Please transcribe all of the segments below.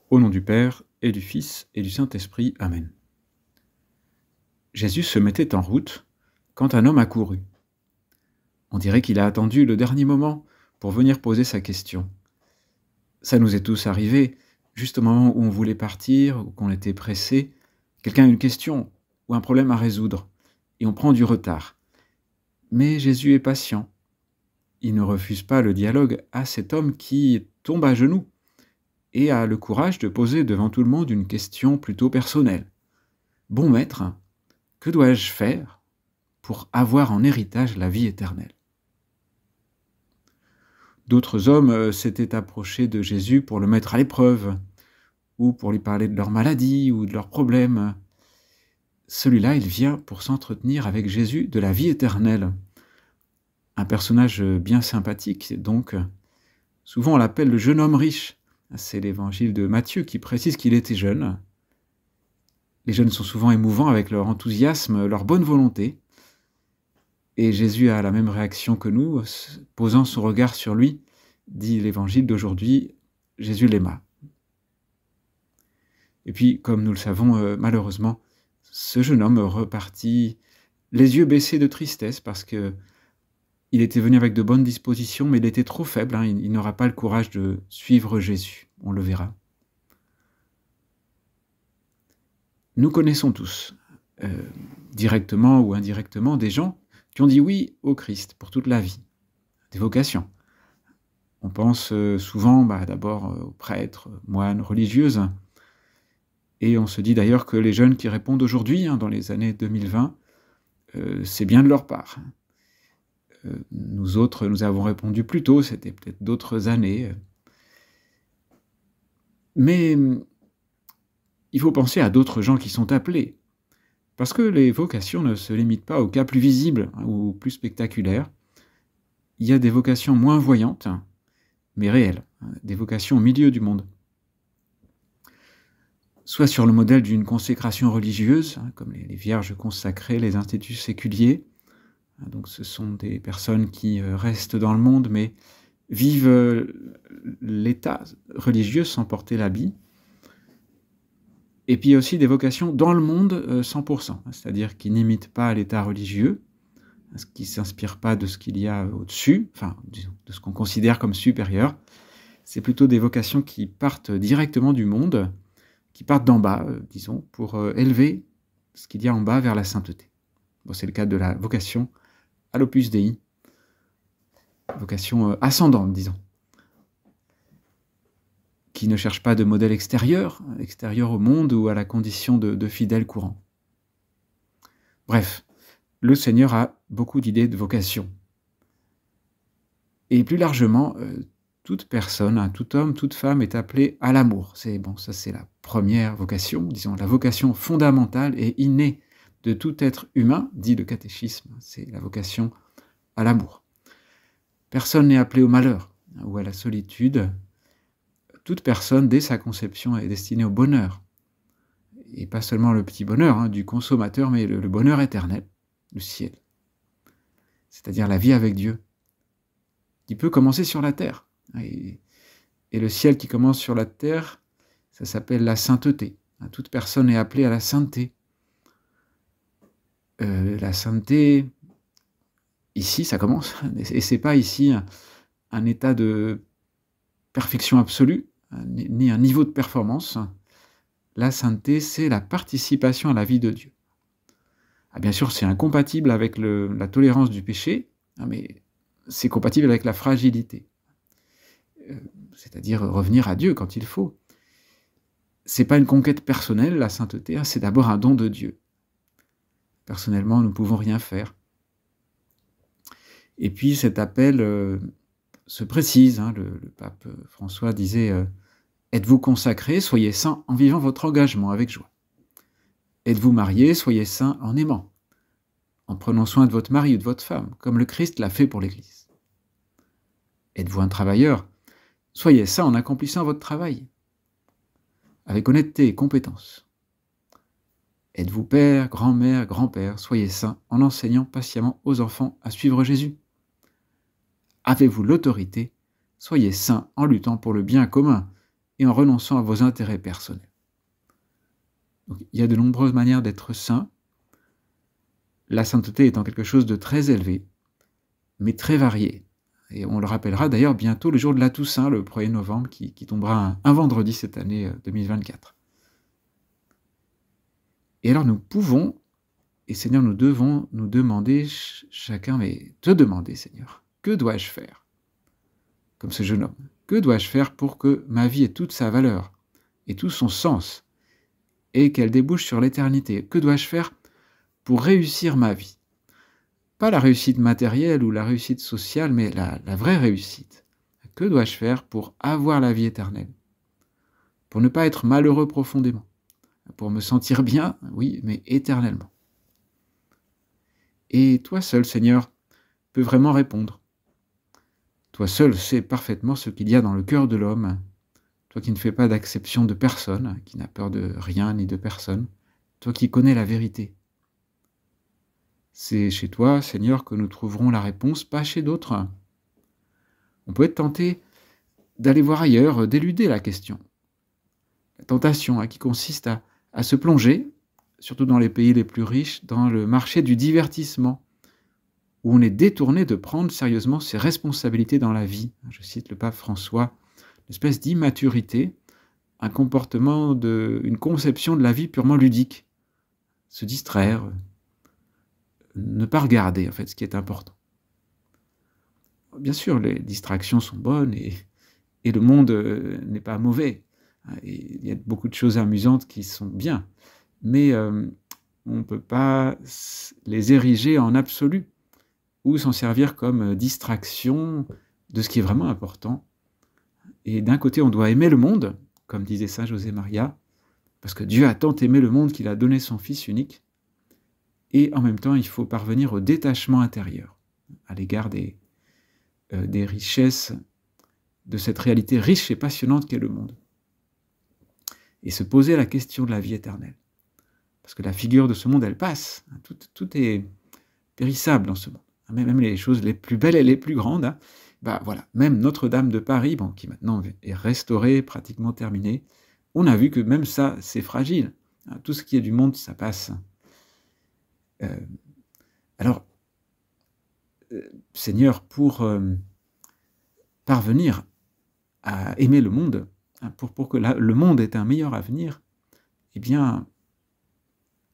Au nom du Père, et du Fils, et du Saint-Esprit. Amen. Jésus se mettait en route quand un homme accourut. On dirait qu'il a attendu le dernier moment pour venir poser sa question. Ça nous est tous arrivé, juste au moment où on voulait partir, ou qu'on était pressé. Quelqu'un a une question ou un problème à résoudre, et on prend du retard. Mais Jésus est patient. Il ne refuse pas le dialogue à cet homme qui tombe à genoux et a le courage de poser devant tout le monde une question plutôt personnelle. « Bon maître, que dois-je faire pour avoir en héritage la vie éternelle ?» D'autres hommes s'étaient approchés de Jésus pour le mettre à l'épreuve, ou pour lui parler de leur maladie ou de leurs problèmes. Celui-là, il vient pour s'entretenir avec Jésus de la vie éternelle. Un personnage bien sympathique, donc. Souvent on l'appelle le jeune homme riche. C'est l'évangile de Matthieu qui précise qu'il était jeune. Les jeunes sont souvent émouvants avec leur enthousiasme, leur bonne volonté. Et Jésus a la même réaction que nous, posant son regard sur lui, dit l'évangile d'aujourd'hui, Jésus l'aima. Et puis, comme nous le savons, malheureusement, ce jeune homme repartit les yeux baissés de tristesse parce que il était venu avec de bonnes dispositions, mais il était trop faible, il n'aura pas le courage de suivre Jésus, on le verra. Nous connaissons tous, directement ou indirectement, des gens qui ont dit oui au Christ pour toute la vie, des vocations. On pense souvent d'abord aux prêtres, moines, religieuses, et on se dit d'ailleurs que les jeunes qui répondent aujourd'hui, dans les années 2020, c'est bien de leur part. Nous autres, nous avons répondu plus tôt, c'était peut-être d'autres années. Mais il faut penser à d'autres gens qui sont appelés, parce que les vocations ne se limitent pas aux cas plus visibles ou plus spectaculaires. Il y a des vocations moins voyantes, mais réelles, des vocations au milieu du monde. Soit sur le modèle d'une consécration religieuse, comme les vierges consacrées, les instituts séculiers. Donc ce sont des personnes qui restent dans le monde, mais vivent l'état religieux sans porter l'habit. Et puis aussi des vocations dans le monde 100%, c'est-à-dire qui n'imitent pas l'état religieux, qui ne s'inspirent pas de ce qu'il y a au-dessus, enfin de ce qu'on considère comme supérieur. C'est plutôt des vocations qui partent directement du monde, qui partent d'en bas, disons, pour élever ce qu'il y a en bas vers la sainteté. Bon, c'est le cas de la vocation à l'Opus Dei, vocation ascendante, disons, qui ne cherche pas de modèle extérieur au monde ou à la condition de fidèle courant. Bref, le Seigneur a beaucoup d'idées de vocation. Et plus largement, toute personne, tout homme, toute femme est appelé à l'amour. C'est la première vocation, disons, la vocation fondamentale et innée de tout être humain, dit le catéchisme, c'est la vocation à l'amour. Personne n'est appelé au malheur ou à la solitude. Toute personne, dès sa conception, est destinée au bonheur. Et pas seulement le petit bonheur du consommateur, mais le bonheur éternel, le ciel. C'est-à-dire la vie avec Dieu, qui peut commencer sur la terre. Et le ciel qui commence sur la terre, ça s'appelle la sainteté. Toute personne est appelée à la sainteté. La sainteté, ici, ça commence. Et c'est pas ici un état de perfection absolue, ni un niveau de performance. La sainteté, c'est la participation à la vie de Dieu. Bien sûr, c'est incompatible avec la tolérance du péché, mais c'est compatible avec la fragilité. C'est-à-dire revenir à Dieu quand il faut. C'est pas une conquête personnelle, la sainteté, c'est d'abord un don de Dieu. Personnellement, nous ne pouvons rien faire. Et puis cet appel se précise, le pape François disait « Êtes-vous consacrés, soyez saints en vivant votre engagement avec joie. Êtes-vous mariés, soyez saints en aimant, en prenant soin de votre mari ou de votre femme, comme le Christ l'a fait pour l'Église. Êtes-vous un travailleur, soyez saints en accomplissant votre travail, avec honnêteté et compétence. Êtes-vous père, grand-mère, grand-père, soyez saints en enseignant patiemment aux enfants à suivre Jésus. Avez-vous l'autorité, soyez saints en luttant pour le bien commun, et en renonçant à vos intérêts personnels. Donc, il y a de nombreuses manières d'être saint, la sainteté étant quelque chose de très élevé, mais très varié. Et on le rappellera d'ailleurs bientôt le jour de la Toussaint, le 1er novembre, qui tombera un vendredi cette année 2024. Et alors nous pouvons, et Seigneur, nous devons nous demander chacun, mais te demander, Seigneur, que dois-je faire? Comme ce jeune homme, que dois-je faire pour que ma vie ait toute sa valeur et tout son sens et qu'elle débouche sur l'éternité? Que dois-je faire pour réussir ma vie? Pas la réussite matérielle ou la réussite sociale, mais la vraie réussite. Que dois-je faire pour avoir la vie éternelle? Pour ne pas être malheureux profondément? Pour me sentir bien, oui, mais éternellement. Et toi seul, Seigneur, peux vraiment répondre. Toi seul sais parfaitement ce qu'il y a dans le cœur de l'homme, toi qui ne fais pas d'acception de personne, qui n'a peur de rien ni de personne, toi qui connais la vérité. C'est chez toi, Seigneur, que nous trouverons la réponse, pas chez d'autres. On peut être tenté d'aller voir ailleurs, d'éluder la question. La tentation qui consiste à se plonger, surtout dans les pays les plus riches, dans le marché du divertissement, où on est détourné de prendre sérieusement ses responsabilités dans la vie. Je cite le pape François, une espèce d'immaturité, un comportement, une conception de la vie purement ludique. Se distraire, ne pas regarder en fait ce qui est important. Bien sûr, les distractions sont bonnes et le monde n'est pas mauvais. Et il y a beaucoup de choses amusantes qui sont bien, mais on ne peut pas les ériger en absolu ou s'en servir comme distraction de ce qui est vraiment important. Et d'un côté, on doit aimer le monde, comme disait saint José Maria, parce que Dieu a tant aimé le monde qu'il a donné son Fils unique, et en même temps, il faut parvenir au détachement intérieur à l'égard des richesses de cette réalité riche et passionnante qu'est le monde. Et se poser la question de la vie éternelle. Parce que la figure de ce monde, elle passe. Tout est périssable dans ce monde. Même les choses les plus belles et les plus grandes. Voilà. Même Notre-Dame de Paris, qui maintenant est restaurée, pratiquement terminée, on a vu que même ça, c'est fragile. Tout ce qui est du monde, ça passe. Seigneur, pour parvenir à aimer le monde, pour que le monde ait un meilleur avenir, eh bien,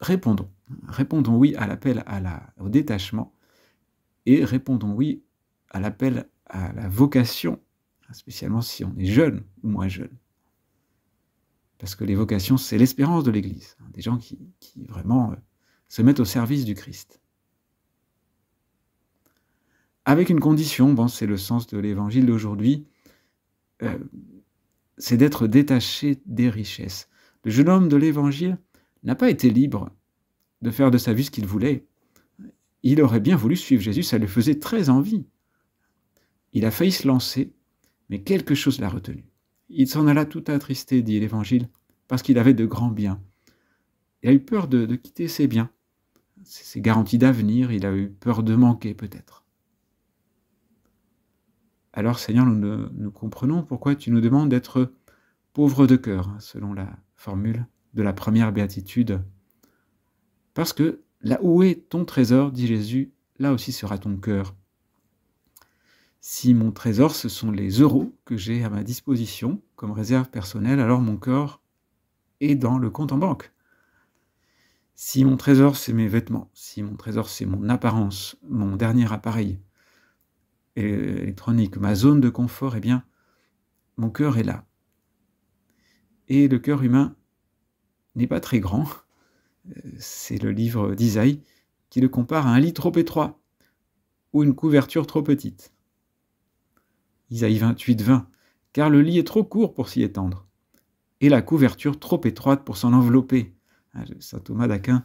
répondons. Répondons oui à l'appel au détachement et répondons oui à l'appel à la vocation, spécialement si on est jeune ou moins jeune. Parce que les vocations, c'est l'espérance de l'Église. Des gens qui vraiment se mettent au service du Christ. Avec une condition, c'est le sens de l'évangile d'aujourd'hui, c'est d'être détaché des richesses. Le jeune homme de l'évangile n'a pas été libre de faire de sa vie ce qu'il voulait. Il aurait bien voulu suivre Jésus, ça lui faisait très envie. Il a failli se lancer, mais quelque chose l'a retenu. Il s'en alla tout attristé, dit l'Évangile, parce qu'il avait de grands biens. Il a eu peur de quitter ses biens, ses garanties d'avenir, il a eu peur de manquer peut-être. Alors Seigneur, nous comprenons pourquoi tu nous demandes d'être pauvres de cœur, selon la formule de la première béatitude. Parce que là où est ton trésor, dit Jésus, là aussi sera ton cœur. Si mon trésor, ce sont les euros que j'ai à ma disposition comme réserve personnelle, alors mon cœur est dans le compte en banque. Si mon trésor, c'est mes vêtements, si mon trésor, c'est mon apparence, mon dernier appareil électronique, ma zone de confort, eh bien, mon cœur est là. Et le cœur humain n'est pas très grand. C'est le livre d'Isaïe qui le compare à un lit trop étroit ou une couverture trop petite. Isaïe 28, 20. Car le lit est trop court pour s'y étendre, et la couverture trop étroite pour s'en envelopper. Saint Thomas d'Aquin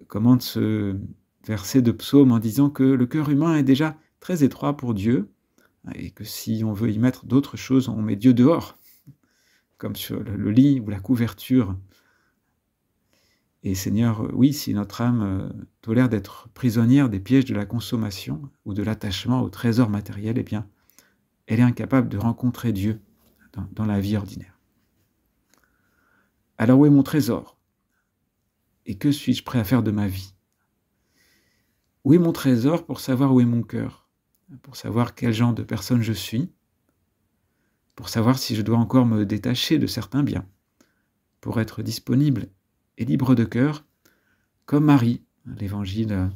commente ce verset de psaume en disant que le cœur humain est déjà très étroit pour Dieu, et que si on veut y mettre d'autres choses, on met Dieu dehors, comme sur le lit ou la couverture. Et Seigneur, oui, si notre âme tolère d'être prisonnière des pièges de la consommation ou de l'attachement au trésor matériel, eh bien, elle est incapable de rencontrer Dieu, dans la vie ordinaire. Alors où est mon trésor? Et que suis-je prêt à faire de ma vie? Où est mon trésor pour savoir où est mon cœur? Pour savoir quel genre de personne je suis? Pour savoir si je dois encore me détacher de certains biens? Pour être disponible et libre de cœur, comme Marie, l'Évangile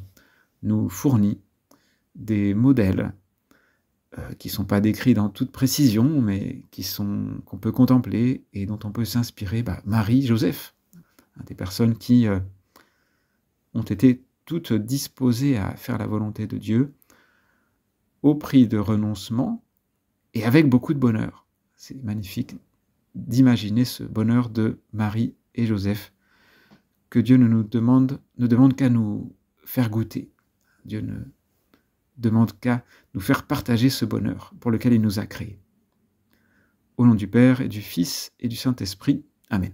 nous fournit des modèles qui ne sont pas décrits dans toute précision, mais qu'on peut contempler et dont on peut s'inspirer. Marie, Joseph, des personnes qui ont été toutes disposées à faire la volonté de Dieu, au prix de renoncement et avec beaucoup de bonheur. C'est magnifique d'imaginer ce bonheur de Marie et Joseph que Dieu ne demande qu'à nous faire goûter. Dieu ne demande qu'à nous faire partager ce bonheur pour lequel il nous a créés. Au nom du Père et du Fils et du Saint-Esprit. Amen.